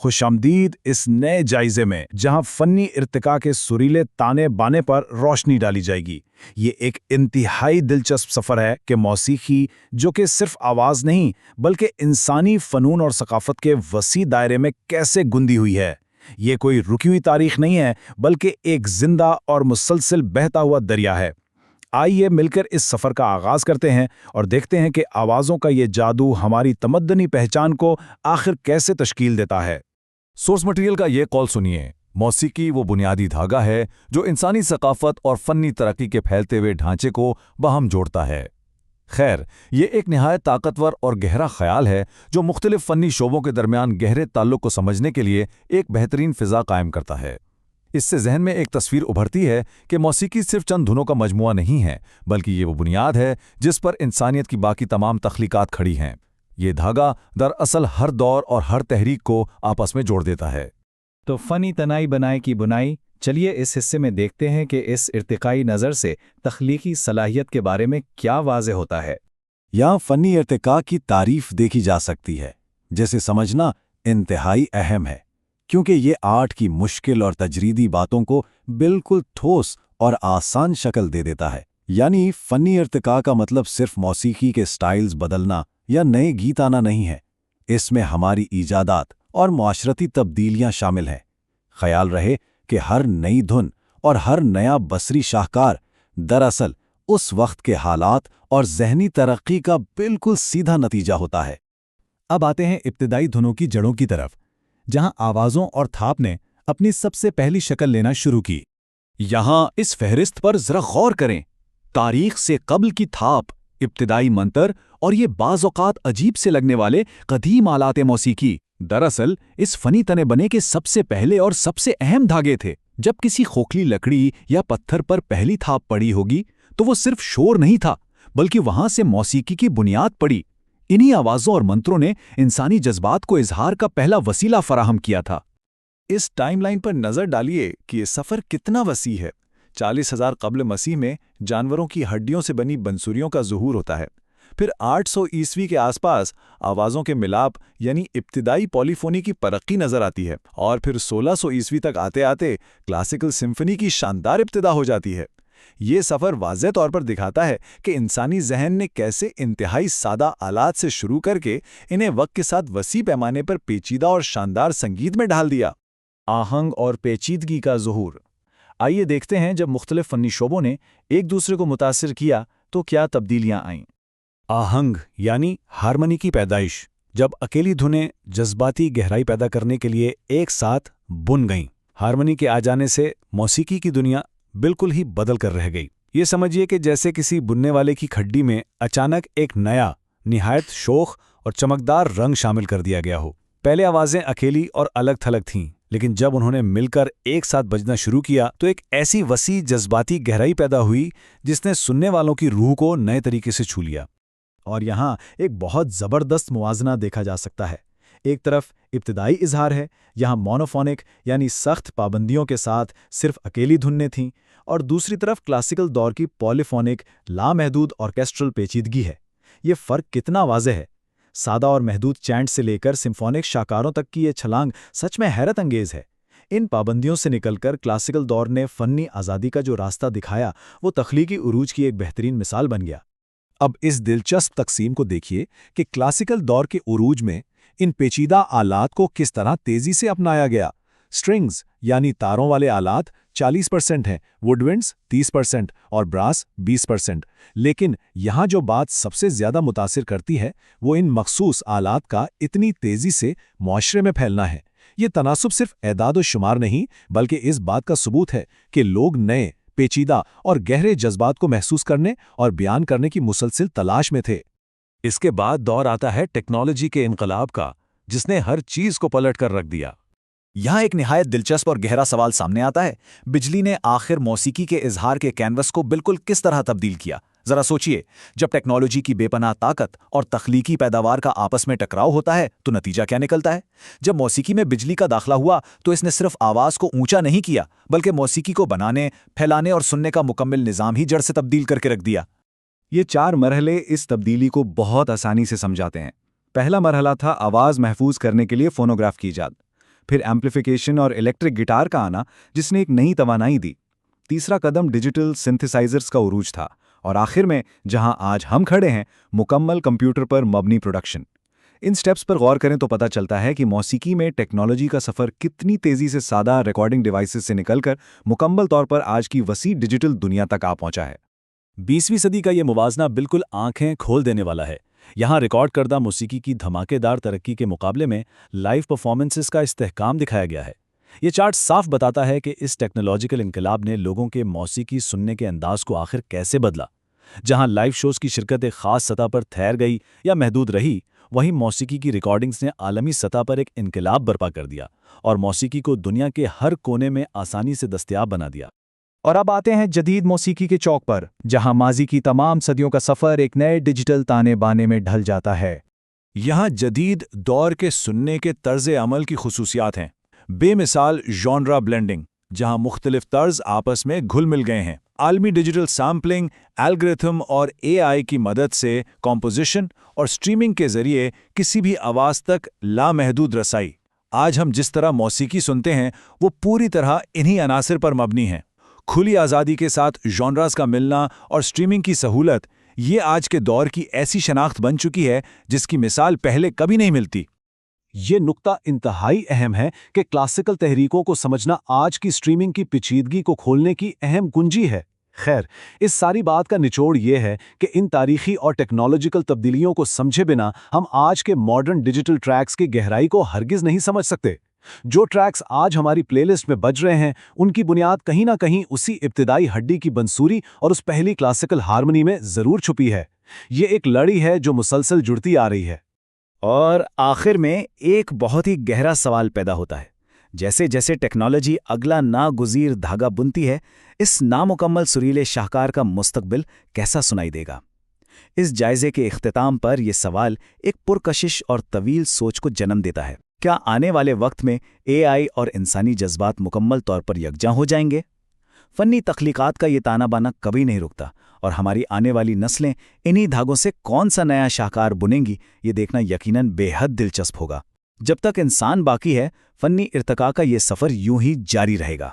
खुशामदीद इस नए जायजे में, जहां फनी इर्तिका के सुरीले ताने बाने पर रोशनी डाली जाएगी। ये एक इंतहाई दिलचस्प सफ़र है कि मौसीकी, जो कि सिर्फ आवाज़ नहीं बल्कि इंसानी फ़नून और सकाफ़त के वसी दायरे में कैसे गुंदी हुई है। ये कोई रुकी हुई तारीख नहीं है, बल्कि एक जिंदा और मुसलसल बहता हुआ दरिया है। आइए मिलकर इस सफ़र का आगाज़ करते हैं और देखते हैं कि आवाज़ों का ये जादू हमारी तमद्दनी पहचान को आखिर कैसे तश्कील देता है। सोर्स मटेरियल का ये कॉल सुनिए। मौसीकी वो बुनियादी धागा है जो इंसानी सकाफत और फन्नी तरक्की के फैलते हुए ढांचे को बाहम जोड़ता है। खैर, ये एक निहायत ताकतवर और गहरा ख्याल है जो मुख्तलिफ फन्नी शोबों के दरमियान गहरे ताल्लुक को समझने के लिए एक बेहतरीन फ़िज़ा कायम करता है। इससे जहन में एक तस्वीर उभरती है कि मौसीकी सिर्फ चंद धुनों का मजमुआ नहीं है, बल्कि ये वो बुनियाद है जिस पर इंसानियत की बाकी तमाम तख्लीकात खड़ी हैं। ये धागा दरअसल हर दौर और हर तहरीक को आपस में जोड़ देता है। तो फ़नी तनाई बनाई की बुनाई, चलिए इस हिस्से में देखते हैं कि इस इर्तिकाई नज़र से तख्लीकी सलाहियत के बारे में क्या वाज़े होता है। यहाँ फ़नी इर्तिका की तारीफ देखी जा सकती है, जिसे समझना इंतहाई अहम है, क्योंकि ये आर्ट की मुश्किल और तजरीदी बातों को बिल्कुल ठोस और आसान शक्ल दे देता है। यानी फ़नी इर्तिका का मतलब सिर्फ मौसीकी के स्टाइल्स बदलना या नए गीत आना नहीं है। इसमें हमारी ईजादात और मुआशरती तब्दीलियां शामिल हैं। ख्याल रहे कि हर नई धुन और हर नया बसरी शाहकार दरअसल उस वक्त के हालात और ज़हनी तरक्की का बिल्कुल सीधा नतीजा होता है। अब आते हैं इब्तिदाई धुनों की जड़ों की तरफ, जहां आवाज़ों और थाप ने अपनी सबसे पहली शक्ल लेना शुरू की। यहाँ इस फहरिस्त पर ज़रा गौर करें। तारीख से कब्ल की थाप, इब्तिदाई मंतर और ये बाज़ औक़ात अजीब से लगने वाले कदीम आलात मौसीकी दरअसल इस फ़नी तने बने के सबसे पहले और सबसे अहम धागे थे। जब किसी खोखली लकड़ी या पत्थर पर पहली थाप पड़ी होगी तो वो सिर्फ शोर नहीं था, बल्कि वहां से मौसीकी की बुनियाद पड़ी। इन्हीं आवाज़ों और मंत्रों ने इंसानी जज्बात को इजहार का पहला वसीला फराहम किया था। इस टाइमलाइन पर नज़र डालिए कि ये सफ़र कितना वसी है। 40,000 कब्ल मसीह में जानवरों की हड्डियों से बनी बंसुरियों का ज़ुहूर होता है। फिर 800 ईस्वी के आसपास आवाज़ों के मिलाप यानी इब्तिदाई पॉलीफोनी की तरक्की नज़र आती है, और फिर 1600 ईस्वी तक आते आते क्लासिकल सिम्फनी की शानदार इब्तिदा हो जाती है। ये सफ़र वाज़ेह तौर पर दिखाता है कि इंसानी जहन ने कैसे इंतहाई सादा आलात से शुरू करके इन्हें वक्त के साथ वसी पैमाने पर पेचीदा और शानदार संगीत में ढाल दिया। आहंग और पेचीदगी का ज़ुहूर। आइए देखते हैं जब मुख्तलिफ फ़नी शोबों ने एक दूसरे को मुतासिर किया तो क्या तब्दीलियाँ आईं। आहंग यानी हारमोनी की पैदाइश, जब अकेली धुनें जज्बाती गहराई पैदा करने के लिए एक साथ बुन गईं। हारमोनी के आ जाने से मौसीकी की दुनिया बिल्कुल ही बदल कर रह गई। ये समझिए कि जैसे किसी बुनने वाले की खड्डी में अचानक एक नया, निहायत शोख और चमकदार रंग शामिल कर दिया गया हो। पहले आवाज़ें अकेली और अलग थलग थीं, लेकिन जब उन्होंने मिलकर एक साथ बजना शुरू किया तो एक ऐसी वसी जज्बाती गहराई पैदा हुई जिसने सुनने वालों की रूह को नए तरीके से छू लिया। और यहाँ एक बहुत ज़बरदस्त मुवाजना देखा जा सकता है। एक तरफ इब्तिदाई इजहार है, यहाँ मोनोफोनिक यानी सख्त पाबंदियों के साथ सिर्फ अकेली धुनें थीं, और दूसरी तरफ क्लासिकल दौर की पॉलीफोनिक लामहदूद ऑर्केस्ट्रल पेचीदगी है। ये फ़र्क कितना वाज़ेह है। सादा और महदूद चैंट से लेकर सिम्फोनिक शाकारों तक की ये छलांग सच में हैरत अंगेज़ है। इन पाबंदियों से निकलकर क्लासिकल दौर ने फ़नी आज़ादी का जो रास्ता दिखाया, वो तख्लीकी उरूज की एक बेहतरीन मिसाल बन गया। अब इस दिलचस्प तकसीम को देखिए कि क्लासिकल दौर के उरूज में इन पेचीदा आलात को किस तरह तेज़ी से अपनाया गया। स्ट्रिंग्स यानी तारों वाले आलात 40% हैं, वुडविंड्स 30% और ब्रास 20%। लेकिन यहाँ जो बात सबसे ज़्यादा मुतासिर करती है वो इन मखसूस आलात का इतनी तेज़ी से मुआशरे में फैलना है। ये तनासुब सिर्फ एदाद व शुमार नहीं, बल्कि इस बात का सबूत है कि लोग नए, पेचीदा और गहरे जज्बात को महसूस करने और बयान करने की मुसलसिल तलाश में थे। इसके बाद दौर आता है टेक्नोलॉजी के इनकलाब का, जिसने हर चीज़ को पलट कर रख दिया। यहाँ एक निहायत दिलचस्प और गहरा सवाल सामने आता है। बिजली ने आखिर मौसीकी के इजहार के कैनवस को बिल्कुल किस तरह तब्दील किया? ज़रा सोचिए, जब टेक्नोलॉजी की बेपनाह ताकत और तख्लीकी पैदावार का आपस में टकराव होता है तो नतीजा क्या निकलता है? जब मौसीकी में बिजली का दाखला हुआ तो इसने सिर्फ आवाज़ को ऊंचा नहीं किया, बल्कि मौसीकी को बनाने, फैलाने और सुनने का मुकम्मल निज़ाम ही जड़ से तब्दील करके रख दिया। ये 4 मरहले इस तब्दीली को बहुत आसानी से समझाते हैं। पहला मरहला था आवाज़ महफूज करने के लिए फ़ोनोग्राफ की इजाद। پھر ایمپلیفیکیشن اور الیکٹرک گٹار کا آنا جس نے ایک نئی توانائی دی۔ تیسرا قدم ڈیجیٹل سنتھسائزرز کا عروج تھا، اور آخر میں جہاں آج ہم کھڑے ہیں، مکمل کمپیوٹر پر مبنی پروڈکشن۔ ان سٹیپس پر غور کریں تو پتہ چلتا ہے کہ موسیقی میں ٹیکنالوجی کا سفر کتنی تیزی سے سادہ ریکارڈنگ ڈیوائسز سے نکل کر مکمل طور پر آج کی وسیع ڈیجیٹل دنیا تک آ پہنچا ہے۔ 20ویں صدی کا یہ موازنہ بالکل آنکھیں کھول دینے والا ہے۔ یہاں ریکارڈ کردہ موسیقی کی دھماکے دار ترقی کے مقابلے میں لائیو پرفارمنسز کا استحکام دکھایا گیا ہے۔ یہ چارٹ صاف بتاتا ہے کہ اس ٹیکنالوجیکل انقلاب نے لوگوں کے موسیقی سننے کے انداز کو آخر کیسے بدلا۔ جہاں لائیو شوز کی شرکت ایک خاص سطح پر ٹھہر گئی یا محدود رہی، وہیں موسیقی کی ریکارڈنگز نے عالمی سطح پر ایک انقلاب برپا کر دیا اور موسیقی کو دنیا کے ہر کونے میں آسانی سے دستیاب بنا دیا۔ اور اب آتے ہیں جدید موسیقی کے چوک پر، جہاں ماضی کی تمام صدیوں کا سفر ایک نئے ڈیجیٹل تانے بانے میں ڈھل جاتا ہے۔ یہاں جدید دور کے سننے کے طرز عمل کی خصوصیات ہیں۔ بے مثال ژانرا بلینڈنگ، جہاں مختلف طرز آپس میں گھل مل گئے ہیں۔ عالمی ڈیجیٹل سیمپلنگ، الگورتھم اور AI کی مدد سے کمپوزیشن اور سٹریمنگ کے ذریعے کسی بھی آواز تک لامحدود رسائی۔ آج ہم جس طرح موسیقی سنتے ہیں وہ پوری طرح انہی عناصر پر مبنی ہیں۔ کھلی آزادی کے ساتھ ژانراز کا ملنا اور سٹریمنگ کی سہولت، یہ آج کے دور کی ایسی شناخت بن چکی ہے جس کی مثال پہلے کبھی نہیں ملتی۔ یہ نقطہ انتہائی اہم ہے کہ کلاسیکل تحریکوں کو سمجھنا آج کی سٹریمنگ کی پیچیدگی کو کھولنے کی اہم کنجی ہے۔ خیر، اس ساری بات کا نچوڑ یہ ہے کہ ان تاریخی اور ٹیکنالوجیکل تبدیلیوں کو سمجھے بنا ہم آج کے ماڈرن ڈیجیٹل ٹریکس کی گہرائی کو ہرگز نہیں سمجھ سکتے۔ جو ٹریکس آج ہماری پلے لسٹ میں بج رہے ہیں، ان کی بنیاد کہیں نہ کہیں اسی ابتدائی ہڈی کی بنسوری اور اس پہلی کلاسیکل ہارمنی میں ضرور چھپی ہے۔ یہ ایک لڑی ہے جو مسلسل جڑتی آ رہی ہے۔ اور آخر میں ایک بہت ہی گہرا سوال پیدا ہوتا ہے، جیسے جیسے ٹیکنالوجی اگلا ناگزیر دھاگا بنتی ہے، اس نامکمل سریلے شاہکار کا مستقبل کیسا سنائی دے گا؟ اس جائزے کے اختتام پر یہ سوال ایک پرکشش اور طویل سوچ کو جنم دیتا ہے۔ کیا آنے والے وقت میں AI اور انسانی جذبات مکمل طور پر یکجاں ہو جائیں گے؟ فنی تخلیقات کا یہ تانا بانا کبھی نہیں رکتا، اور ہماری آنے والی نسلیں انہی دھاگوں سے کون سا نیا شاہکار بنیں گی، یہ دیکھنا یقیناً بے حد دلچسپ ہوگا۔ جب تک انسان باقی ہے، فنی ارتقاء کا یہ سفر یوں ہی جاری رہے گا۔